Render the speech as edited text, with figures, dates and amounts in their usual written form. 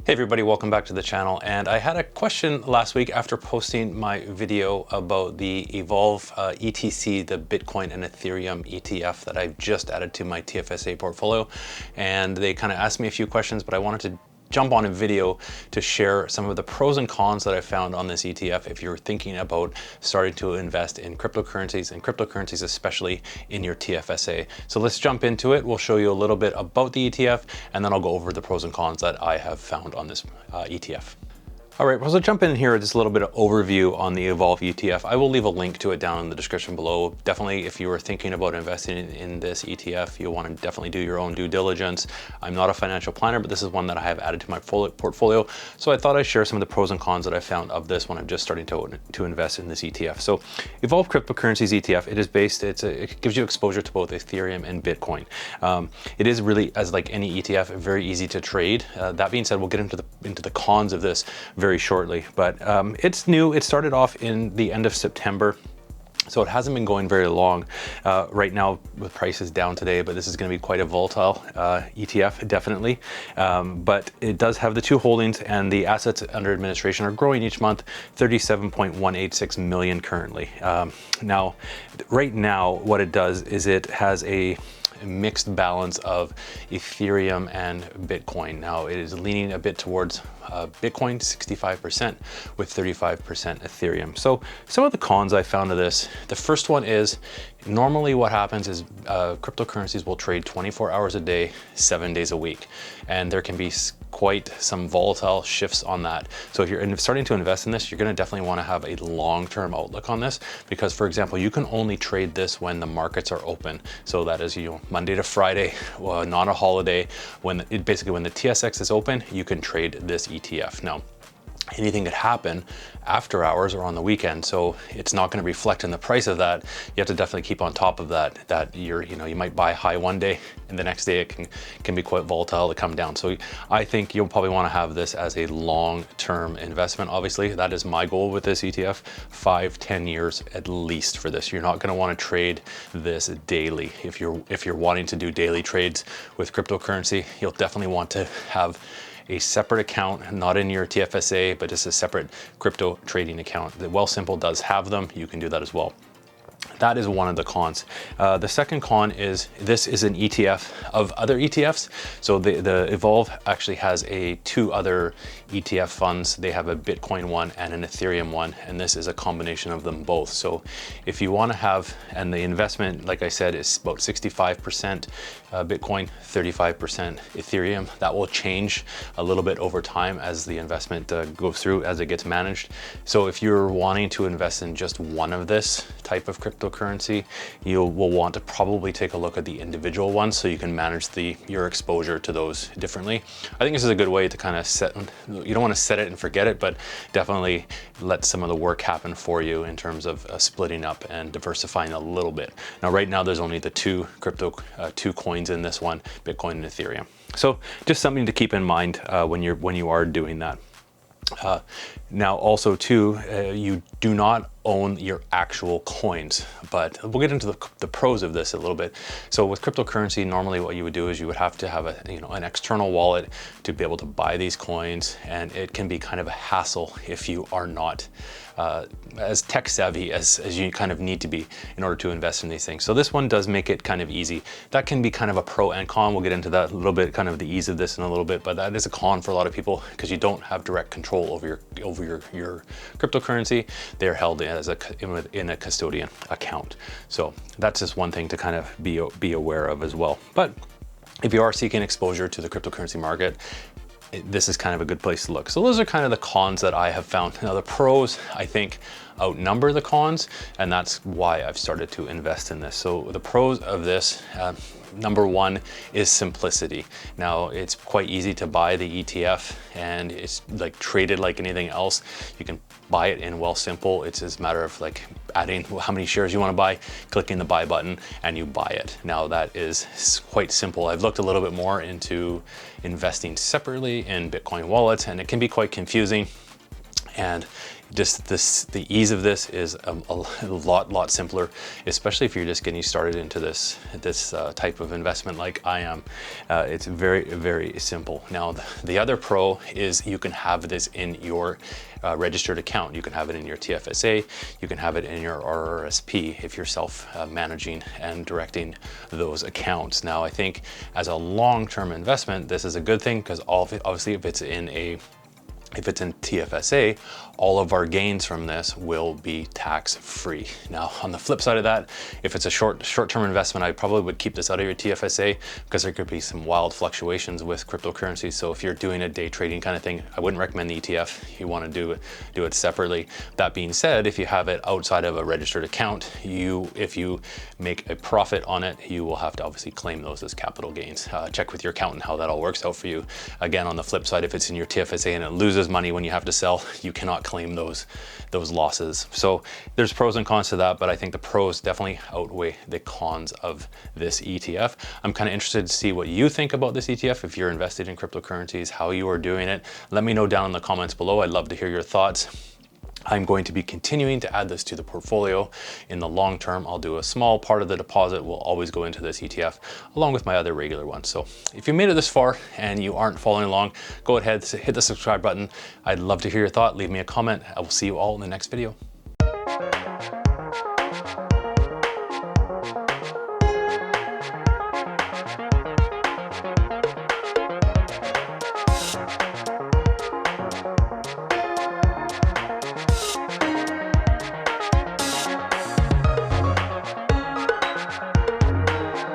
Hey everybody, welcome back to the channel. And I had a question last week after posting my video about the Evolve ETC, the Bitcoin and Ethereum ETF that I've just added to my TFSA portfolio. And they kind of asked me a few questions, but I wanted to jump on a video to share some of the pros and cons that I found on this ETF if you're thinking about starting to invest in cryptocurrencies, and cryptocurrencies especially in your TFSA. So let's jump into it. We'll show you a little bit about the ETF, and then I'll go over the pros and cons that I have found on this ETF. All right, well, so jump in here with just a little bit of overview on the Evolve ETF. I will leave a link to it down in the description below. Definitely, if you are thinking about investing in this ETF, you'll want to definitely do your own due diligence. I'm not a financial planner, but this is one that I have added to my portfolio. So I thought I'd share some of the pros and cons that I found of this when I'm just starting to invest in this ETF. So Evolve Cryptocurrencies ETF, it gives you exposure to both Ethereum and Bitcoin. It is really, as like any ETF, very easy to trade. That being said, we'll get into the cons of this very shortly, but it's new. It started off in the end of September, so it hasn't been going very long. Right now, with prices down today, but this is going to be quite a volatile ETF, definitely. But it does have the two holdings, and the assets under administration are growing each month, 37.186 million currently. Now, right now, what it does is it has a mixed balance of Ethereum and Bitcoin. Now it is leaning a bit towards Bitcoin, 65%, with 35% Ethereum. So some of the cons I found of this, the first one is normally what happens is cryptocurrencies will trade 24 hours a day, 7 days a week. And there can be quite some volatile shifts on that. So if you're starting to invest in this, you're going to definitely want to have a long-term outlook on this, because for example, you can only trade this when the markets are open. So that is, Monday to Friday, not a holiday. Basically when the TSX is open, you can trade this ETF. Now, anything could happen after hours or on the weekend, so it's not going to reflect in the price of that. You have to definitely keep on top of that. You might buy high one day and the next day it can be quite volatile to come down. So I think you'll probably want to have this as a long-term investment. Obviously, that is my goal with this ETF, 5-10 years at least for this. You're not going to want to trade this daily. If you're wanting to do daily trades with cryptocurrency, you'll definitely want to have a separate account, not in your TFSA, but just a separate crypto trading account. The Wealthsimple does have them. You can do that as well. That is one of the cons. The second con is this is an ETF of other ETFs. So the Evolve actually has two other ETF funds. They have a Bitcoin one and an Ethereum one, and this is a combination of them both. So if you want to have, and the investment, like I said, is about 65% Bitcoin, 35% Ethereum. That will change a little bit over time as the investment goes through, as it gets managed. So if you're wanting to invest in just one of this type of cryptocurrency, you will want to probably take a look at the individual ones so you can manage your exposure to those differently. I think this is a good way to kind of you don't want to set it and forget it, but definitely let some of the work happen for you in terms of splitting up and diversifying a little bit. Now, right now, there's only the two coins in this one, Bitcoin and Ethereum. So just something to keep in mind when you are doing that. Now also too, you do not own your actual coins, but we'll get into the pros of this a little bit. So with cryptocurrency, normally what you would do is you would have to have an external wallet to be able to buy these coins, and it can be kind of a hassle if you are not as tech savvy as you kind of need to be in order to invest in these things. So this one does make it kind of easy. That can be kind of a pro and con. We'll get into that a little bit, kind of the ease of this in a little bit, but that is a con for a lot of people because you don't have direct control over your cryptocurrency. They're held in a custodian account. So that's just one thing to kind of be aware of as well. But if you are seeking exposure to the cryptocurrency market, this is kind of a good place to look. So those are kind of the cons that I have found. Now the pros, I think, outnumber the cons, and that's why I've started to invest in this. So the pros of this, number one is simplicity. Now it's quite easy to buy the ETF, and it's like traded like anything else. You can buy it in Wealthsimple. It's just a matter of like adding how many shares you want to buy, clicking the buy button, and you buy it. Now that is quite simple. I've looked a little bit more into investing separately in Bitcoin wallets, and it can be quite confusing. And just the ease of this is a lot simpler, especially if you're just getting started into this type of investment like I am. It's very simple. Now the other pro is you can have this in your registered account. You can have it in your TFSA, you can have it in your RRSP if you're self-managing and directing those accounts. Now I think as a long-term investment, this is a good thing, because obviously if it's in TFSA, all of our gains from this will be tax-free. Now, on the flip side of that, if it's a short-term investment, I probably would keep this out of your TFSA, because there could be some wild fluctuations with cryptocurrency. So if you're doing a day trading kind of thing, I wouldn't recommend the ETF. You want to do it separately. That being said, if you have it outside of a registered account, if you make a profit on it, you will have to obviously claim those as capital gains. Check with your accountant how that all works out for you. Again, on the flip side, if it's in your TFSA and it loses money when you have to sell, you cannot claim those losses. So there's pros and cons to that, but I think the pros definitely outweigh the cons of this ETF. I'm kind of interested to see what you think about this ETF. If you're invested in cryptocurrencies, how you are doing it, let me know down in the comments below. I'd love to hear your thoughts. I'm going to be continuing to add this to the portfolio in the long term. I'll do a small part of the deposit will always go into this ETF along with my other regular ones. So if you made it this far and you aren't following along, go ahead, hit the subscribe button. I'd love to hear your thought. Leave me a comment. I will see you all in the next video.